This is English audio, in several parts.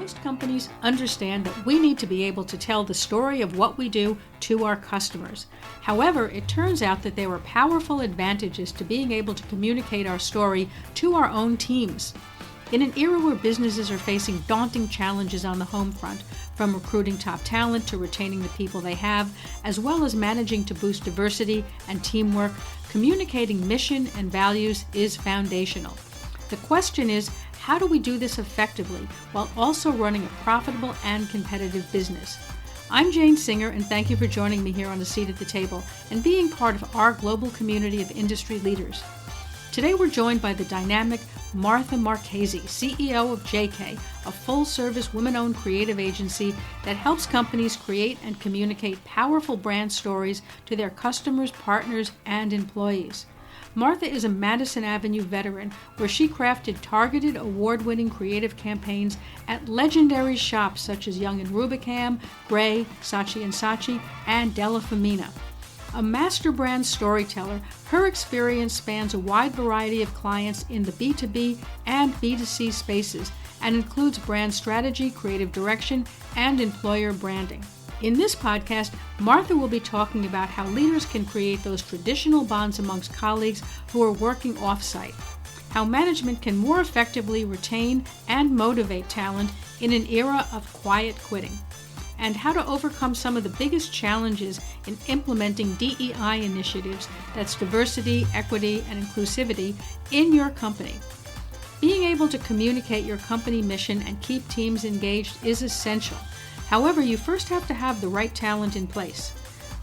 Most companies understand that we need to be able to tell the story of what we do to our customers. However, it turns out that there are powerful advantages to being able to communicate our story to our own teams. In an era where businesses are facing daunting challenges on the home front, from recruiting top talent to retaining the people they have, as well as managing to boost diversity and teamwork, communicating mission and values is foundational. The question is, how do we do this effectively while also running a profitable and competitive business? I'm Jane Singer, and thank you for joining me here on A Seat at the Table and being part of our global community of industry leaders. Today we're joined by the dynamic Martha Marchesi, CEO of JK, a full-service women-owned creative agency that helps companies create and communicate powerful brand stories to their customers, partners, and employees. Martha is a Madison Avenue veteran where she crafted targeted, award-winning creative campaigns at legendary shops such as Young Rubicam, Grey, Saatchi and Saatchi, and Della, Femina. A master brand storyteller, her experience spans a wide variety of clients in the B2B and B2C spaces and includes brand strategy, creative direction, and employer branding. In this podcast, Martha will be talking about how leaders can create those traditional bonds amongst colleagues who are working off-site, how management can more effectively retain and motivate talent in an era of quiet quitting, and how to overcome some of the biggest challenges in implementing DEI initiatives, that's diversity, equity, and inclusivity, in your company. Being able to communicate your company mission and keep teams engaged is essential. However, you first have to have the right talent in place.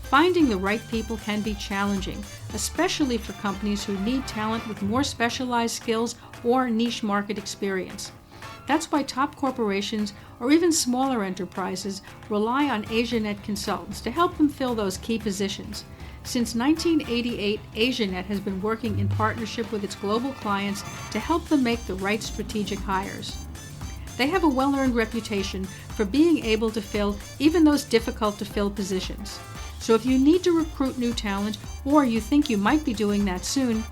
Finding the right people can be challenging, especially for companies who need talent with more specialized skills or niche market experience. That's why top corporations or even smaller enterprises rely on AsiaNet consultants to help them fill those key positions. Since 1988, AsiaNet has been working in partnership with its global clients to help them make the right strategic hires. They have a well-earned reputation for being able to fill even those difficult-to-fill positions. So if you need to recruit new talent or you think you might be doing that soon,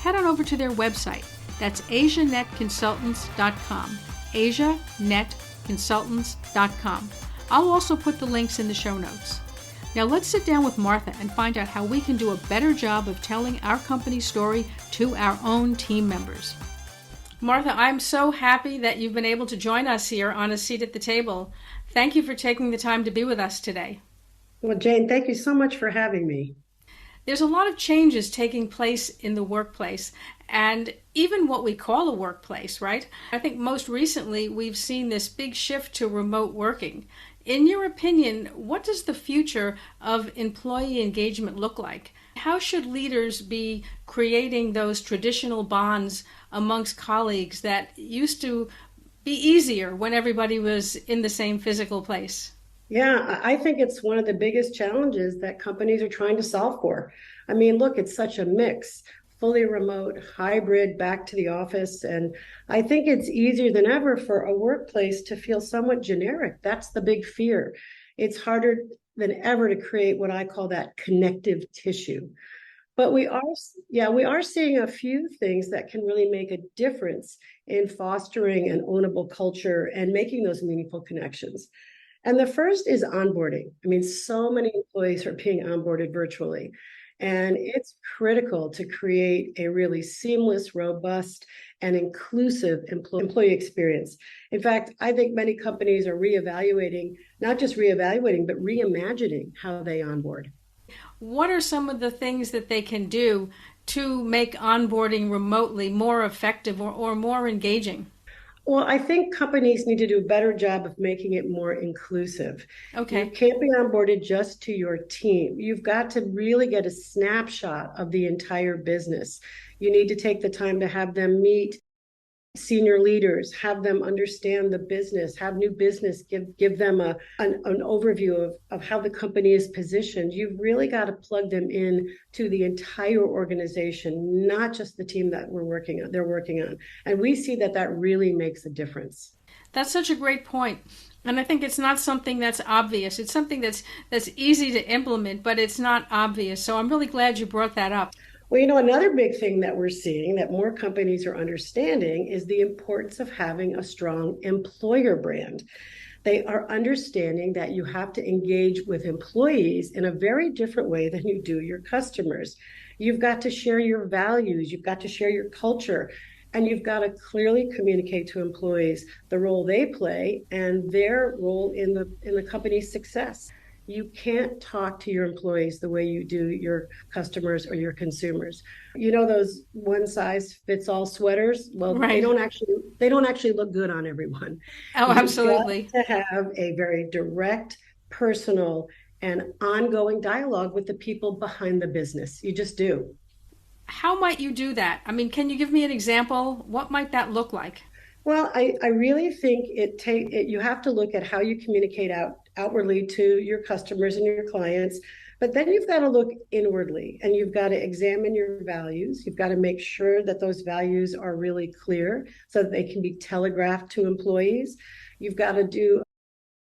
head on over to their website. That's asianetconsultants.com. asianetconsultants.com. I'll also put the links in the show notes. Now let's sit down with Martha and find out how we can do a better job of telling our company's story to our own team members. Martha, I'm so happy that you've been able to join us here on A Seat at the Table. Thank you for taking the time to be with us today. Well, Jane, thank you so much for having me. There's a lot of changes taking place in the workplace and even what we call a workplace, right? I think most recently we've seen this big shift to remote working. In your opinion, what does the future of employee engagement look like? How should leaders be creating those traditional bonds amongst colleagues that used to be easier when everybody was in the same physical place? Yeah, I think it's one of the biggest challenges that companies are trying to solve for. I mean, look, it's such a mix, fully remote, hybrid, back to the office. And I think it's easier than ever for a workplace to feel somewhat generic. That's the big fear. It's harder than ever to create what I call that connective tissue. But we are seeing a few things that can really make a difference in fostering an ownable culture and making those meaningful connections. And the first is onboarding. I mean, so many employees are being onboarded virtually, and it's critical to create a really seamless, robust, and inclusive employee experience. In fact, I think many companies are not just reevaluating, but reimagining how they onboard. What are some of the things that they can do to make onboarding remotely more effective or more engaging? Well, I think companies need to do a better job of making it more inclusive. Okay. You can't be onboarded just to your team. You've got to really get a snapshot of the entire business. You need to take the time to have them meet senior leaders, have them understand the business, have new business, give them an overview of how the company is positioned. You've really got to plug them in to the entire organization, not just the team that they're working on. And we see that really makes a difference. That's such a great point. And I think it's not something that's obvious. It's something that's easy to implement, but it's not obvious. So I'm really glad you brought that up. Well, you know, another big thing that we're seeing that more companies are understanding is the importance of having a strong employer brand. They are understanding that you have to engage with employees in a very different way than you do your customers. You've got to share your values, you've got to share your culture, and you've got to clearly communicate to employees the role they play and their role in the company's success. You can't talk to your employees the way you do your customers or your consumers. You know those one size fits all sweaters? Well, they Right. don't actually look good on everyone. Oh, You've got absolutely. to have a very direct, personal, and ongoing dialogue with the people behind the business. You just do. How might you do that? I mean, can you give me an example? What might that look like? Well, I really think you have to look at how you communicate outwardly to your customers and your clients, but then you've got to look inwardly and you've got to examine your values. You've got to make sure that those values are really clear so that they can be telegraphed to employees. You've got to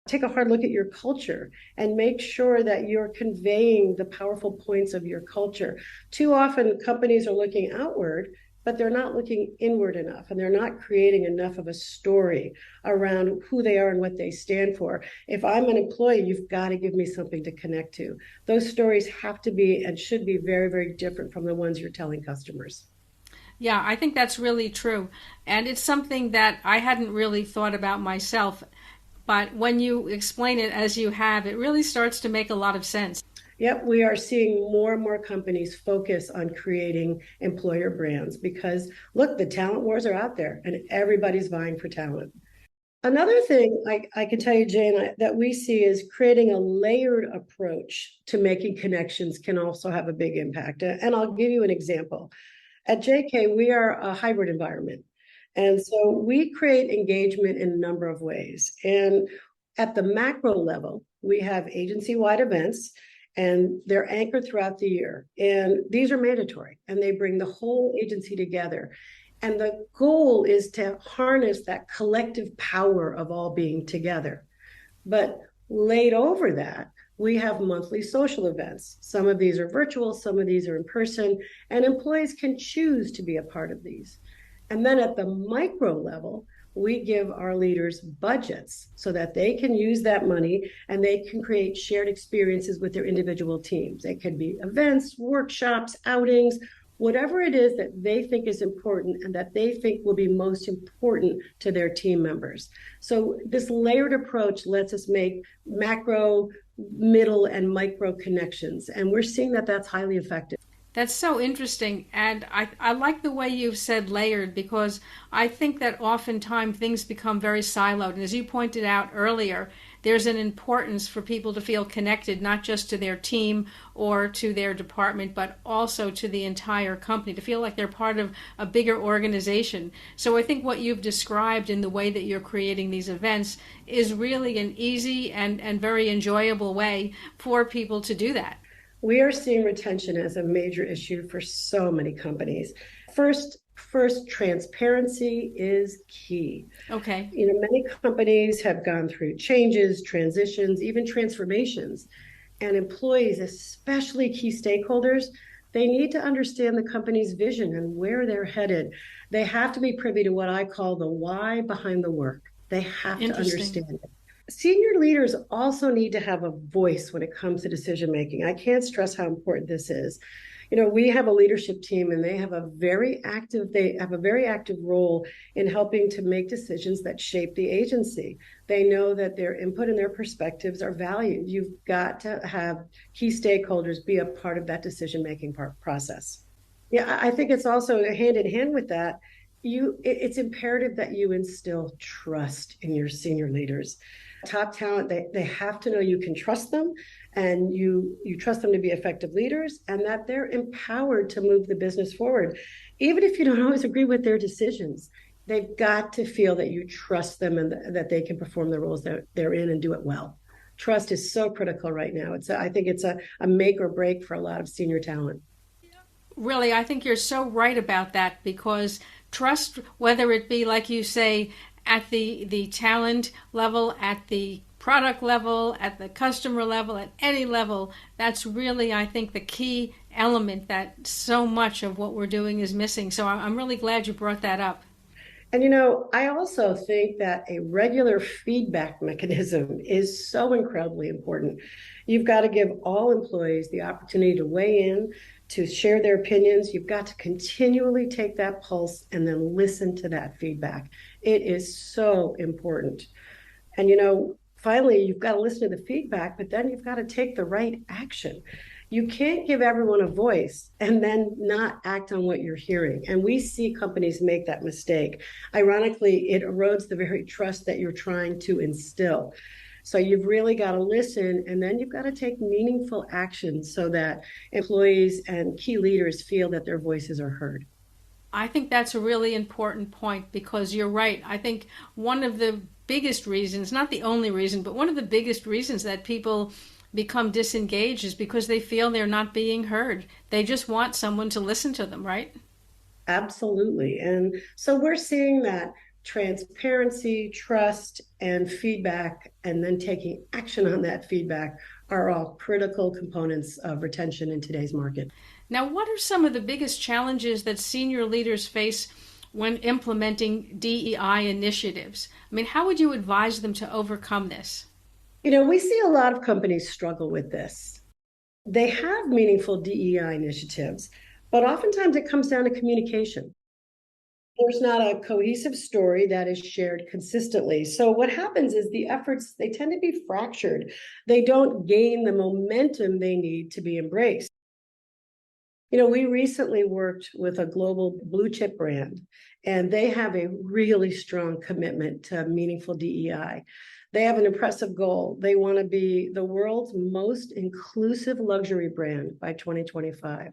take a hard look at your culture and make sure that you're conveying the powerful points of your culture. Too often, companies are looking outward, but they're not looking inward enough and they're not creating enough of a story around who they are and what they stand for. If I'm an employee, you've got to give me something to connect to. Those stories have to be and should be very, very different from the ones you're telling customers. Yeah, I think that's really true. And it's something that I hadn't really thought about myself. But when you explain it as you have, it really starts to make a lot of sense. Yep, we are seeing more and more companies focus on creating employer brands because, look, the talent wars are out there and everybody's vying for talent. Another thing I can tell you, Jane, that we see is creating a layered approach to making connections can also have a big impact. And I'll give you an example. At JK, we are a hybrid environment. And so we create engagement in a number of ways. And at the macro level, we have agency-wide events and they're anchored throughout the year. And these are mandatory and they bring the whole agency together. And the goal is to harness that collective power of all being together. But laid over that, we have monthly social events. Some of these are virtual, some of these are in person, and employees can choose to be a part of these. And then at the micro level, we give our leaders budgets so that they can use that money and they can create shared experiences with their individual teams. It could be events, workshops, outings, whatever it is that they think is important and that they think will be most important to their team members. So this layered approach lets us make macro, middle, and micro connections. And we're seeing that that's highly effective. That's so interesting. And I like the way you've said layered because I think that oftentimes things become very siloed. And as you pointed out earlier, there's an importance for people to feel connected, not just to their team or to their department, but also to the entire company, to feel like they're part of a bigger organization. So I think what you've described in the way that you're creating these events is really an easy and very enjoyable way for people to do that. We are seeing retention as a major issue for so many companies. First, transparency is key. Okay. You know, many companies have gone through changes, transitions, even transformations, and employees, especially key stakeholders, they need to understand the company's vision and where they're headed. They have to be privy to what I call the why behind the work. They have to Interesting. understand it. Senior leaders also need to have a voice when it comes to decision making. I can't stress how important this is. You know, we have a leadership team and they have a very active role in helping to make decisions that shape the agency. They know that their input and their perspectives are valued. You've got to have key stakeholders be a part of that decision making process. Yeah, I think it's also hand in hand with that. It's imperative that you instill trust in your senior leaders. Top talent, they have to know you can trust them and you trust them to be effective leaders and that they're empowered to move the business forward. Even if you don't always agree with their decisions, they've got to feel that you trust them and that they can perform the roles that they're in and do it well. Trust is so critical right now. I think it's a make or break for a lot of senior talent. Really, I think you're so right about that because trust, whether it be like you say, at the talent level, at the product level, at the customer level, at any level, that's really, I think, the key element that so much of what we're doing is missing. So I'm really glad you brought that up. And I also think that a regular feedback mechanism is so incredibly important. You've got to give all employees the opportunity to weigh in, to share their opinions. You've got to continually take that pulse and then listen to that feedback. It is so important. And finally, you've got to listen to the feedback, but then you've got to take the right action. You can't give everyone a voice and then not act on what you're hearing. And we see companies make that mistake. Ironically, it erodes the very trust that you're trying to instill. So you've really got to listen, and then you've got to take meaningful action so that employees and key leaders feel that their voices are heard. I think that's a really important point because you're right. I think one of the biggest reasons, not the only reason, but one of the biggest reasons that people become disengaged is because they feel they're not being heard. They just want someone to listen to them, right? Absolutely. And so we're seeing that transparency, trust, and feedback, and then taking action on that feedback are all critical components of retention in today's market. Now, what are some of the biggest challenges that senior leaders face when implementing DEI initiatives? I mean, how would you advise them to overcome this? We see a lot of companies struggle with this. They have meaningful DEI initiatives, but oftentimes it comes down to communication. There's not a cohesive story that is shared consistently. So what happens is the efforts, they tend to be fractured. They don't gain the momentum they need to be embraced. We recently worked with a global blue chip brand, and they have a really strong commitment to meaningful DEI. They have an impressive goal. They want to be the world's most inclusive luxury brand by 2025.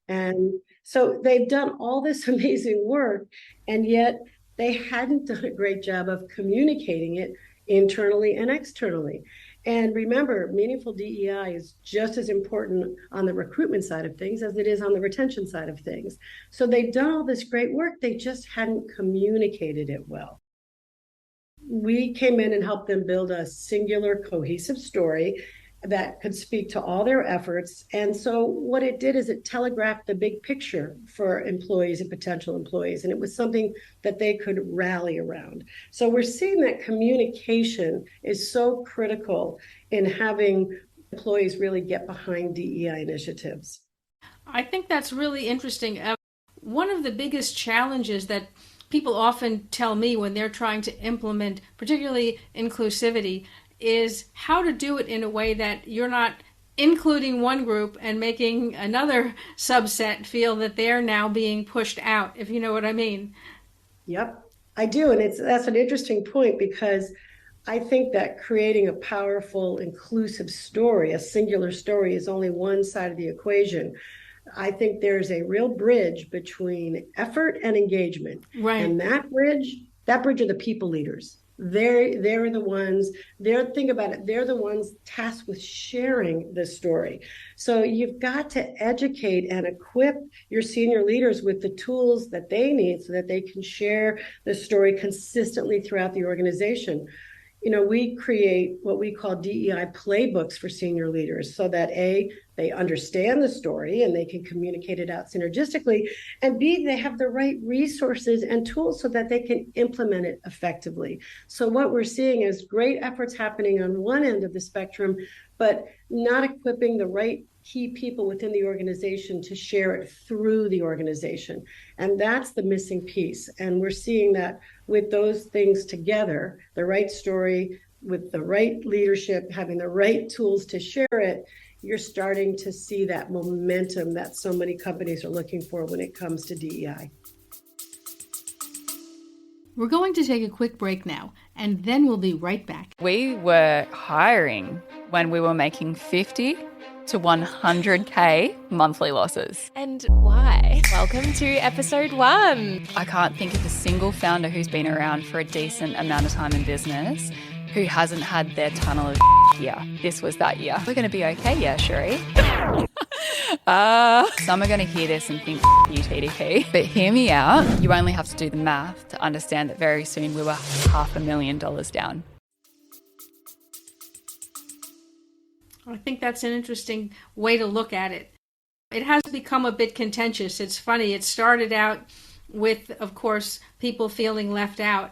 And so they've done all this amazing work, and yet they hadn't done a great job of communicating it internally and externally. And remember, meaningful DEI is just as important on the recruitment side of things as it is on the retention side of things. So they've done all this great work, they just hadn't communicated it well. We came in and helped them build a singular, cohesive story that could speak to all their efforts. And so what it did is it telegraphed the big picture for employees and potential employees. And it was something that they could rally around. So we're seeing that communication is so critical in having employees really get behind DEI initiatives. I think that's really interesting. One of the biggest challenges that people often tell me when they're trying to implement, particularly inclusivity, is how to do it in a way that you're not including one group and making another subset feel that they're now being pushed out, if you know what I mean. Yep, I do. And that's an interesting point, because I think that creating a powerful, inclusive story, a singular story, is only one side of the equation. I think there's a real bridge between effort and engagement. Right. And that bridge are the people leaders. They're the ones, think about it, they're the ones tasked with sharing the story. So you've got to educate and equip your senior leaders with the tools that they need so that they can share the story consistently throughout the organization. We create what we call DEI playbooks for senior leaders so that A, they understand the story and they can communicate it out synergistically, and B, they have the right resources and tools so that they can implement it effectively. So what we're seeing is great efforts happening on one end of the spectrum, but not equipping the right key people within the organization to share it through the organization. And that's the missing piece. And we're seeing that with those things together, the right story with the right leadership, having the right tools to share it, you're starting to see that momentum that so many companies are looking for when it comes to DEI. We're going to take a quick break now, and then we'll be right back. We were hiring when we were making 50 to 100K monthly losses. And why? Welcome to episode 1. I can't think of a single founder who's been around for a decent amount of time in business who hasn't had their tunnel of year. This was that year. We're going to be okay, yeah, Sheree. Some are going to hear this and think, you TDP. But hear me out. You only have to do the math to understand that very soon we were $500,000 down. I think that's an interesting way to look at it. It has become a bit contentious. It's funny. It started out with, of course, people feeling left out.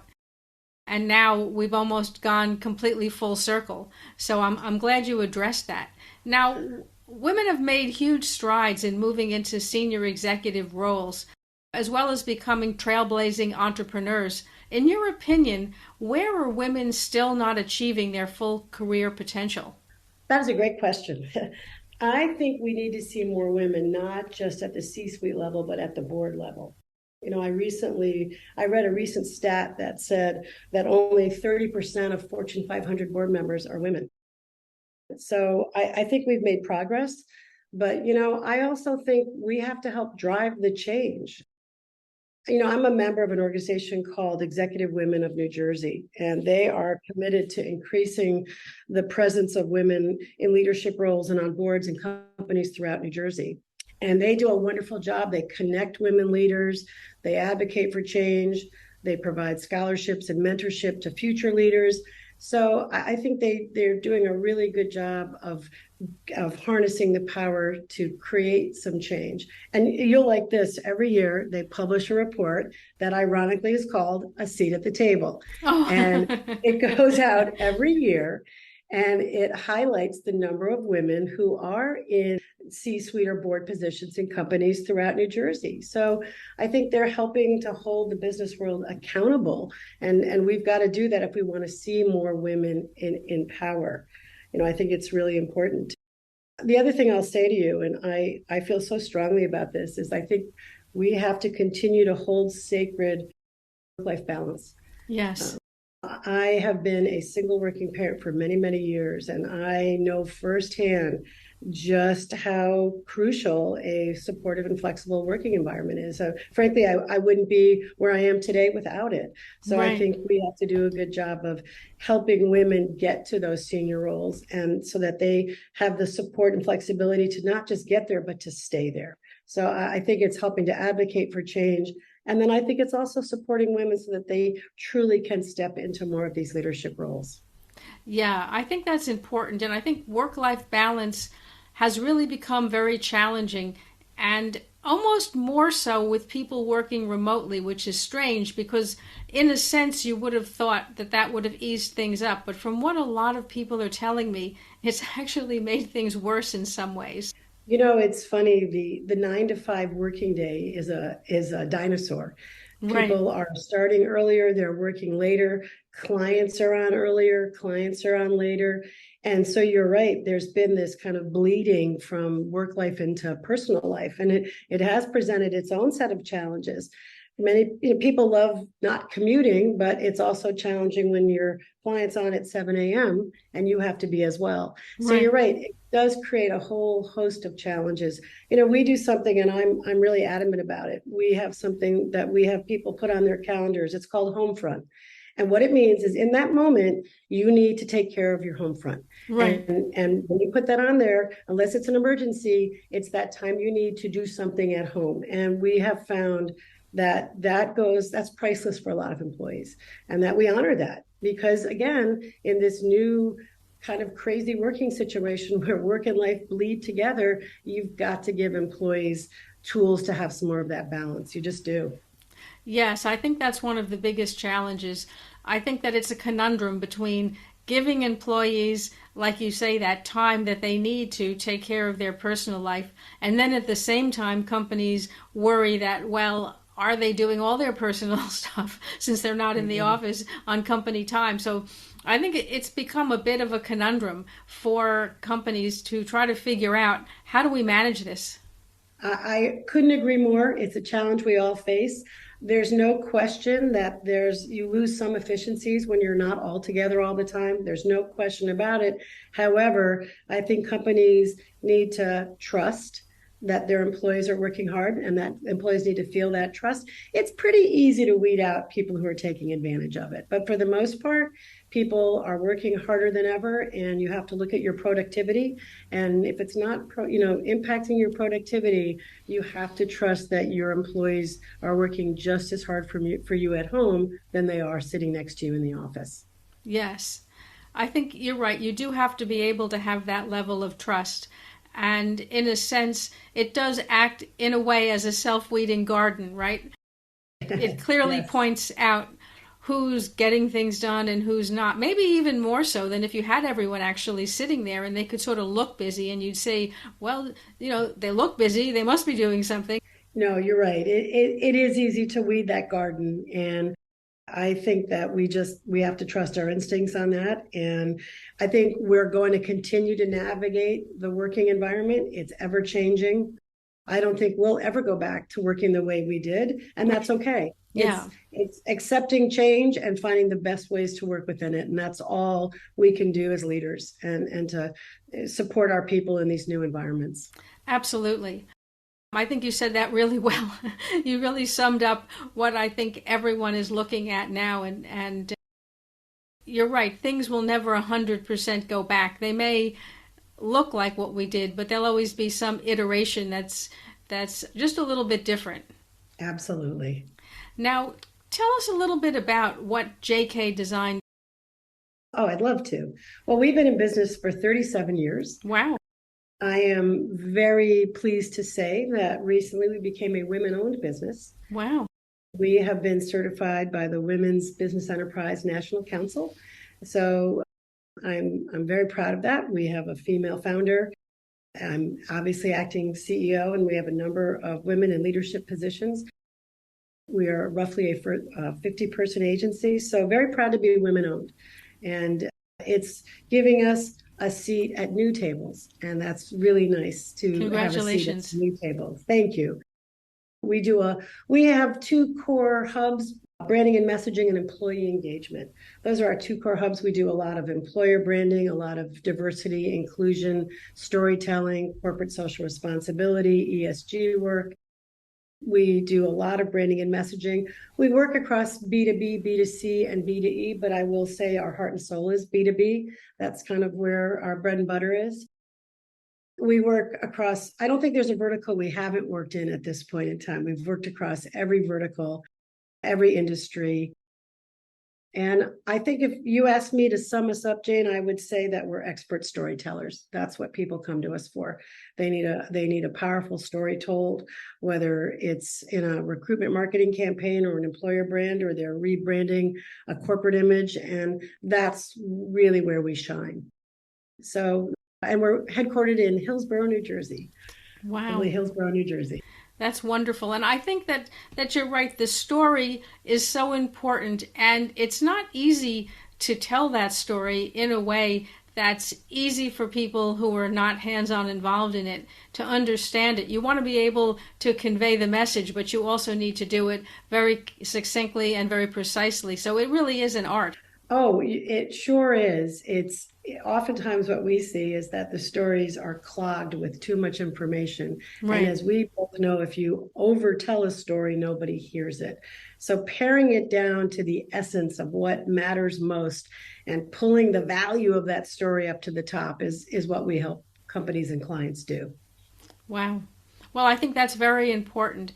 And now we've almost gone completely full circle. So I'm glad you addressed that. Now, women have made huge strides in moving into senior executive roles, as well as becoming trailblazing entrepreneurs. In your opinion, where are women still not achieving their full career potential? That is a great question. I think we need to see more women, not just at the C-suite level, but at the board level. I read a recent stat that said that only 30% of Fortune 500 board members are women. So I think we've made progress, but, I also think we have to help drive the change. I'm a member of an organization called Executive Women of New Jersey, and they are committed to increasing the presence of women in leadership roles and on boards and companies throughout New Jersey. And they do a wonderful job. They connect women leaders, they advocate for change, they provide scholarships and mentorship to future leaders. So I think they're doing a really good job of harnessing the power to create some change. And you'll like this, every year they publish a report that ironically is called A Seat at the Table. Oh. And it goes out every year, and it highlights the number of women who are in C-suite or board positions in companies throughout New Jersey. So I think they're helping to hold the business world accountable. And we've got to do that if we want to see more women in power. I think it's really important. The other thing I'll say to you, and I feel so strongly about this, is I think we have to continue to hold sacred work-life balance. Yes. I have been a single working parent for many, many years, and I know firsthand just how crucial a supportive and flexible working environment is. So frankly, I wouldn't be where I am today without it. So right. I think we have to do a good job of helping women get to those senior roles, and so that they have the support and flexibility to not just get there, but to stay there. So I think it's helping to advocate for change. And then I think it's also supporting women so that they truly can step into more of these leadership roles. Yeah, I think that's important. And I think work-life balance has really become very challenging, and almost more so with people working remotely, which is strange because in a sense you would have thought that would have eased things up. But from what a lot of people are telling me, it's actually made things worse in some ways. It's funny, the 9-to-5 working day is a dinosaur. People are starting earlier, they're working later, clients are on earlier, clients are on later. And so you're right, there's been this kind of bleeding from work life into personal life, and it has presented its own set of challenges. Many people love not commuting, but it's also challenging when your client's on at 7 a.m. and you have to be as well. So you're right, it does create a whole host of challenges. We do something, and I'm really adamant about it. We have something that we have people put on their calendars. It's called home front. And what it means is in that moment, you need to take care of your home front. Right. And when you put that on there, unless it's an emergency, it's that time you need to do something at home. And we have found that's priceless for a lot of employees, and that we honor that, because again, in this new kind of crazy working situation where work and life bleed together, you've got to give employees tools to have some more of that balance. You just do. Yes, I think that's one of the biggest challenges. I think that it's a conundrum between giving employees, like you say, that time that they need to take care of their personal life, and then at the same time, companies worry that, well, are they doing all their personal stuff since they're not in the office on company time? So I think it's become a bit of a conundrum for companies to try to figure out, how do we manage this? I couldn't agree more. It's a challenge we all face. There's no question that you lose some efficiencies when you're not all together all the time. There's no question about it. However, I think companies need to trust that their employees are working hard, and that employees need to feel that trust. It's pretty easy to weed out people who are taking advantage of it. But for the most part, people are working harder than ever, and you have to look at your productivity. And if it's not impacting your productivity, you have to trust that your employees are working just as hard for you at home than they are sitting next to you in the office. Yes, I think you're right. You do have to be able to have that level of trust. And in a sense, it does act in a way as a self-weeding garden, right? It clearly Yes. points out who's getting things done and who's not. Maybe even more so than if you had everyone actually sitting there and they could sort of look busy and you'd say, well, they look busy, they must be doing something. No, you're right. It is easy to weed that garden. And I think that we have to trust our instincts on that. And I think we're going to continue to navigate the working environment. It's ever changing. I don't think we'll ever go back to working the way we did, and that's okay. Yeah. It's accepting change and finding the best ways to work within it. And that's all we can do as leaders and to support our people in these new environments. Absolutely. I think you said that really well. You really summed up what I think everyone is looking at now. And you're right, things will never 100% go back. They may look like what we did, but there'll always be some iteration that's just a little bit different. Absolutely. Now, tell us a little bit about what JK Design. Oh, I'd love to. Well, we've been in business for 37 years. Wow. I am very pleased to say that recently we became a women-owned business. Wow. We have been certified by the Women's Business Enterprise National Council. So I'm very proud of that. We have a female founder. I'm obviously acting CEO, and we have a number of women in leadership positions. We are roughly a 50-person agency, so very proud to be women-owned. And it's giving us a seat at new tables, and that's really nice to Congratulations. have a seat at new tables. Thank you. We have two core hubs: branding and messaging and employee engagement. Those are our two core hubs. We do a lot of employer branding, a lot of diversity, inclusion, storytelling, corporate social responsibility, ESG work. We do a lot of branding and messaging. We work across B2B, B2C, and B2E, but I will say our heart and soul is B2B. That's kind of where our bread and butter is. We work across, I don't think there's a vertical we haven't worked in at this point in time. We've worked across every vertical, every industry. And I think if you asked me to sum us up, Jane, I would say that we're expert storytellers. That's what people come to us for. They need a powerful story told, whether it's in a recruitment marketing campaign or an employer brand, or they're rebranding a corporate image. And that's really where we shine. So, and we're headquartered in Hillsborough, New Jersey. Wow. Hillsborough, New Jersey. That's wonderful. And I think that you're right. The story is so important, and it's not easy to tell that story in a way that's easy for people who are not hands-on involved in it to understand it. You want to be able to convey the message, but you also need to do it very succinctly and very precisely. So it really is an art. Oh, it sure is. It's oftentimes what we see is that the stories are clogged with too much information. Right. And as we both know, if you overtell a story, nobody hears it. So paring it down to the essence of what matters most and pulling the value of that story up to the top is what we help companies and clients do. Wow. Well, I think that's very important.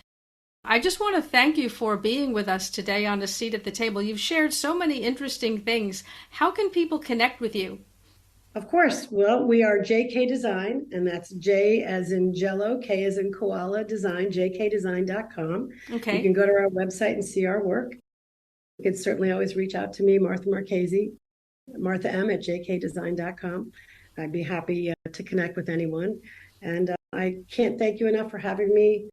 I just want to thank you for being with us today on A Seat at the Table. You've shared so many interesting things. How can people connect with you? Of course. Well, we are JK Design, and that's J as in Jello, K as in Koala Design, jkdesign.com. Okay. You can go to our website and see our work. You can certainly always reach out to me, Martha Marchesi, Martha M at jkdesign.com. I'd be happy to connect with anyone. And I can't thank you enough for having me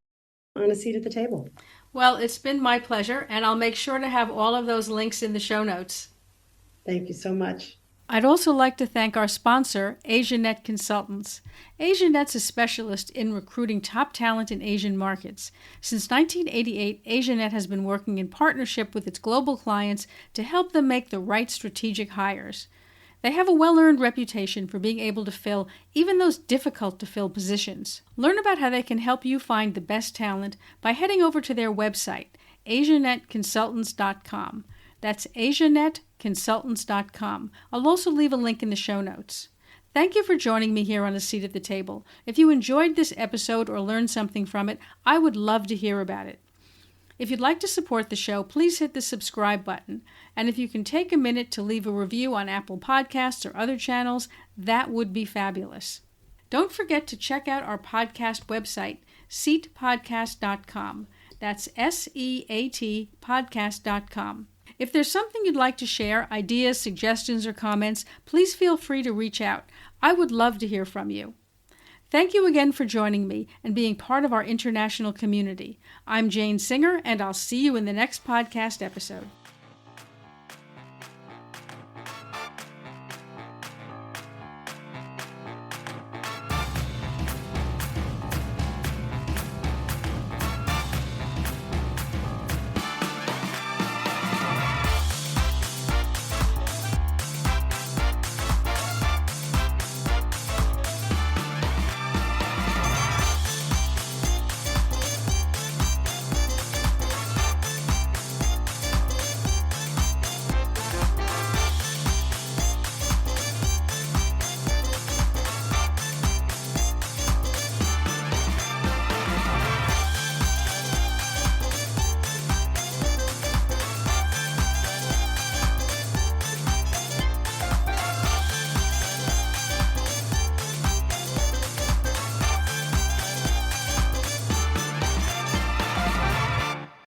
on A Seat at the Table. Well, it's been my pleasure, and I'll make sure to have all of those links in the show notes. Thank you so much. I'd also like to thank our sponsor, AsiaNet Consultants. AsiaNet's a specialist in recruiting top talent in Asian markets. Since 1988, AsiaNet has been working in partnership with its global clients to help them make the right strategic hires. They have a well-earned reputation for being able to fill even those difficult-to-fill positions. Learn about how they can help you find the best talent by heading over to their website, asianetconsultants.com. That's asianetconsultants.com. I'll also leave a link in the show notes. Thank you for joining me here on A Seat at the Table. If you enjoyed this episode or learned something from it, I would love to hear about it. If you'd like to support the show, please hit the subscribe button. And if you can take a minute to leave a review on Apple Podcasts or other channels, that would be fabulous. Don't forget to check out our podcast website, seatpodcast.com. That's SEAT podcast.com. If there's something you'd like to share, ideas, suggestions, or comments, please feel free to reach out. I would love to hear from you. Thank you again for joining me and being part of our international community. I'm Jane Singer, and I'll see you in the next podcast episode.